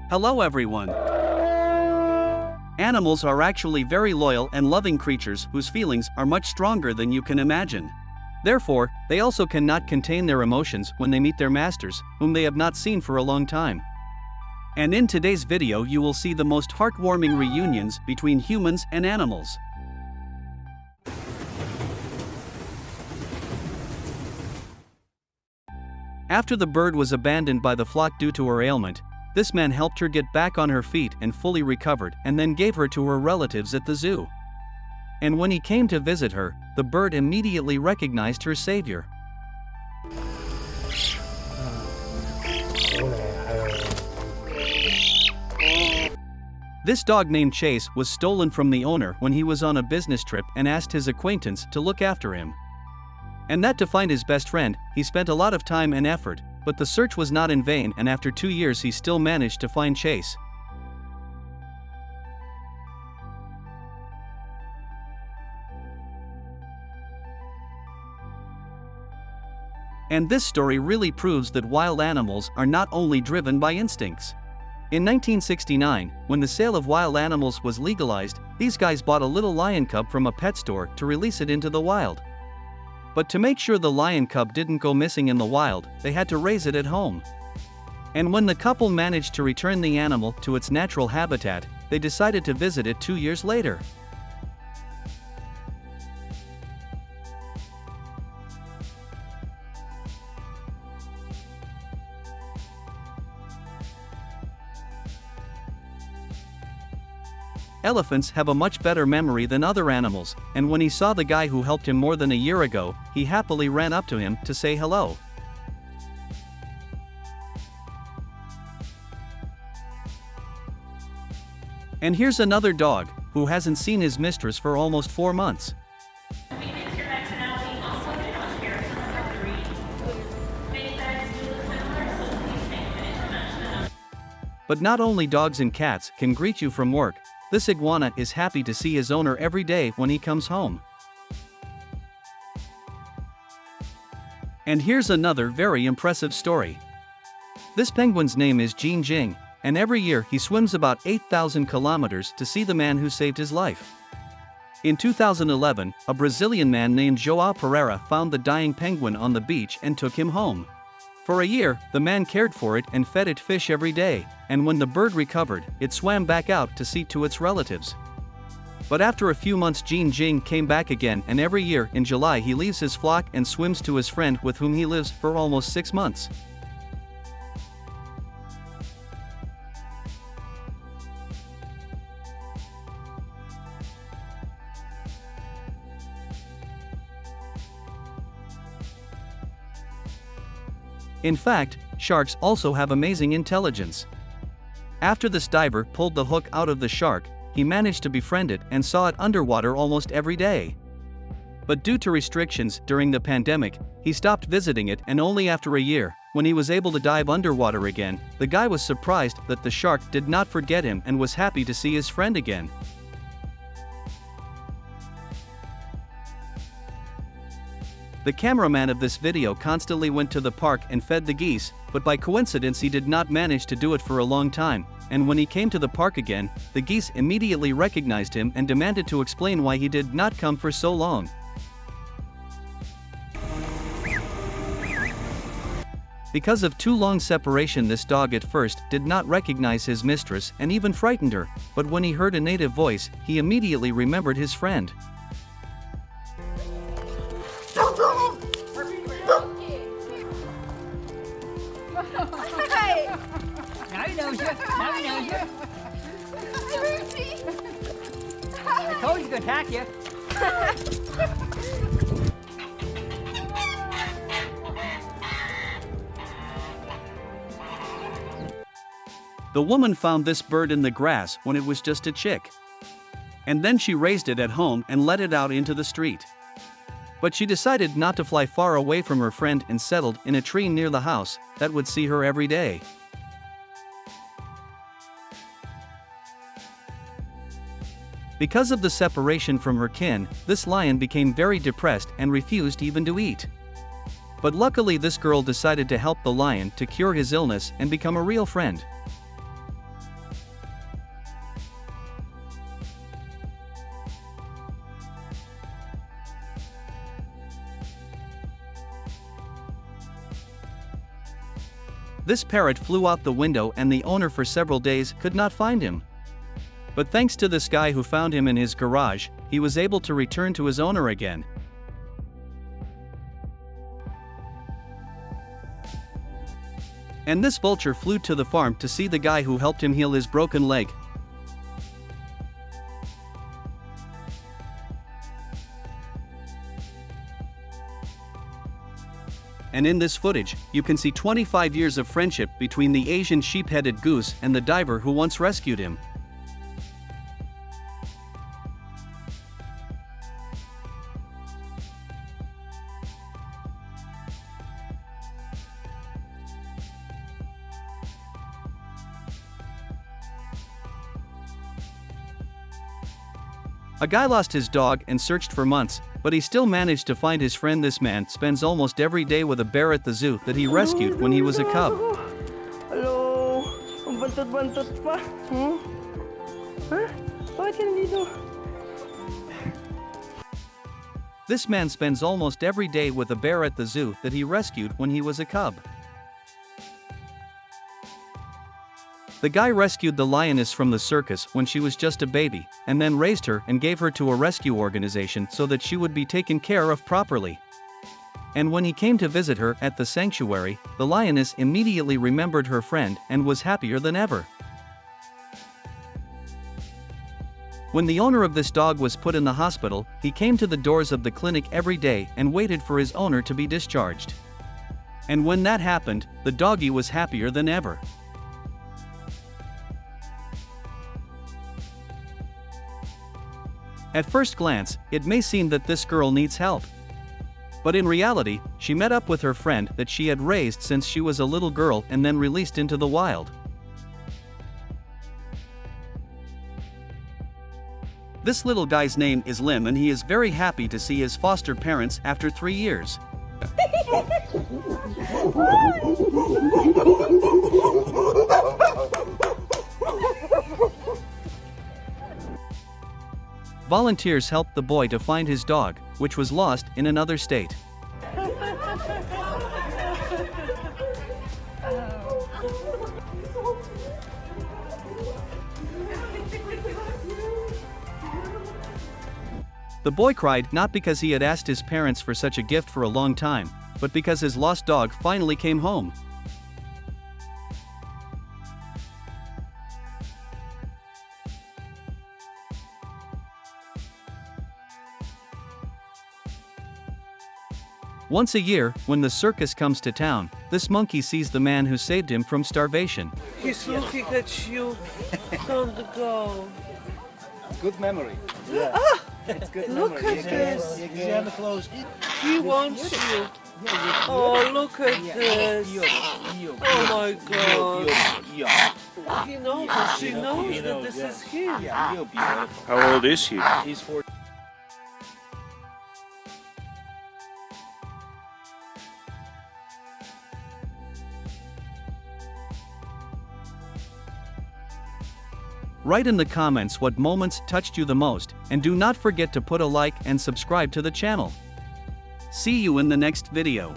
Hello everyone. Animals are actually very loyal and loving creatures whose feelings are much stronger than you can imagine. Therefore, they also cannot contain their emotions when they meet their masters, whom they have not seen for a long time. And in today's video you will see the most heartwarming reunions between humans and animals. After the bird was abandoned by the flock due to her ailment, this man helped her get back on her feet and fully recovered, and then gave her to her relatives at the zoo. And when he came to visit her, the bird immediately recognized her savior. This dog named Chase was stolen from the owner when he was on a business trip and asked his acquaintance to look after him. And that to find his best friend, he spent a lot of time and effort, but the search was not in vain, and after 2 years he still managed to find Chase. And this story really proves that wild animals are not only driven by instincts. In 1969, when the sale of wild animals was legalized, these guys bought a little lion cub from a pet store to release it into the wild. But to make sure the lion cub didn't go missing in the wild, they had to raise it at home. And when the couple managed to return the animal to its natural habitat, they decided to visit it 2 years later. Elephants have a much better memory than other animals, and when he saw the guy who helped him more than a year ago, he happily ran up to him to say hello. And here's another dog, who hasn't seen his mistress for almost 4 months. But not only dogs and cats can greet you from work, this iguana is happy to see his owner every day when he comes home. And here's another very impressive story. This penguin's name is Jean Jing, and every year he swims about 8,000 kilometers to see the man who saved his life. In 2011, a Brazilian man named João Pereira found the dying penguin on the beach and took him home. For a year, the man cared for it and fed it fish every day, and when the bird recovered, it swam back out to see to its relatives. But after a few months, Jean Jing came back again, and every year in July he leaves his flock and swims to his friend with whom he lives for almost 6 months. In fact, sharks also have amazing intelligence. After this diver pulled the hook out of the shark, he managed to befriend it and saw it underwater almost every day. But due to restrictions during the pandemic, he stopped visiting it, and only after a year, when he was able to dive underwater again, the guy was surprised that the shark did not forget him and was happy to see his friend again. The cameraman of this video constantly went to the park and fed the geese, but by coincidence he did not manage to do it for a long time, and when he came to the park again, the geese immediately recognized him and demanded to explain why he did not come for so long. Because of too long separation, this dog at first did not recognize his mistress and even frightened her, but when he heard a native voice, he immediately remembered his friend. Now he knows you. Now he knows you. I told you he's gonna attack you. The woman found this bird in the grass when it was just a chick. And then she raised it at home and let it out into the street. But she decided not to fly far away from her friend and settled in a tree near the house that would see her every day. Because of the separation from her kin, this lion became very depressed and refused even to eat. But luckily this girl decided to help the lion to cure his illness and become a real friend. This parrot flew out the window and the owner for several days could not find him. But thanks to this guy who found him in his garage, he was able to return to his owner again. And this vulture flew to the farm to see the guy who helped him heal his broken leg. And in this footage, you can see 25 years of friendship between the Asian sheep-headed goose and the diver who once rescued him. A guy lost his dog and searched for months, but he still managed to find his friend. This man spends almost every day with a bear at the zoo that he rescued when he was a cub. Hello? Ang bantot-bantot pa. Bakit ka nandito? This man spends almost every day with a bear at the zoo that he rescued when he was a cub. The guy rescued the lioness from the circus when she was just a baby, and then raised her and gave her to a rescue organization so that she would be taken care of properly. And when he came to visit her at the sanctuary, the lioness immediately remembered her friend and was happier than ever. When the owner of this dog was put in the hospital, he came to the doors of the clinic every day and waited for his owner to be discharged. And when that happened, the doggy was happier than ever. At first glance, it may seem that this girl needs help. But in reality, she met up with her friend that she had raised since she was a little girl and then released into the wild. This little guy's name is Lim, and he is very happy to see his foster parents after 3 years. Volunteers helped the boy to find his dog, which was lost in another state. The boy cried not because he had asked his parents for such a gift for a long time, but because his lost dog finally came home. Once a year, when the circus comes to town, this monkey sees the man who saved him from starvation. He's looking at you. Don't go. Good memory. Yeah. It's good Look memory. at this. You have the clothes. He wants you. Oh, look at this. Oh my God. He knows it. She knows that this is him. How old is he? He's 4. Write in the comments what moments touched you the most, and do not forget to put a like and subscribe to the channel. See you in the next video.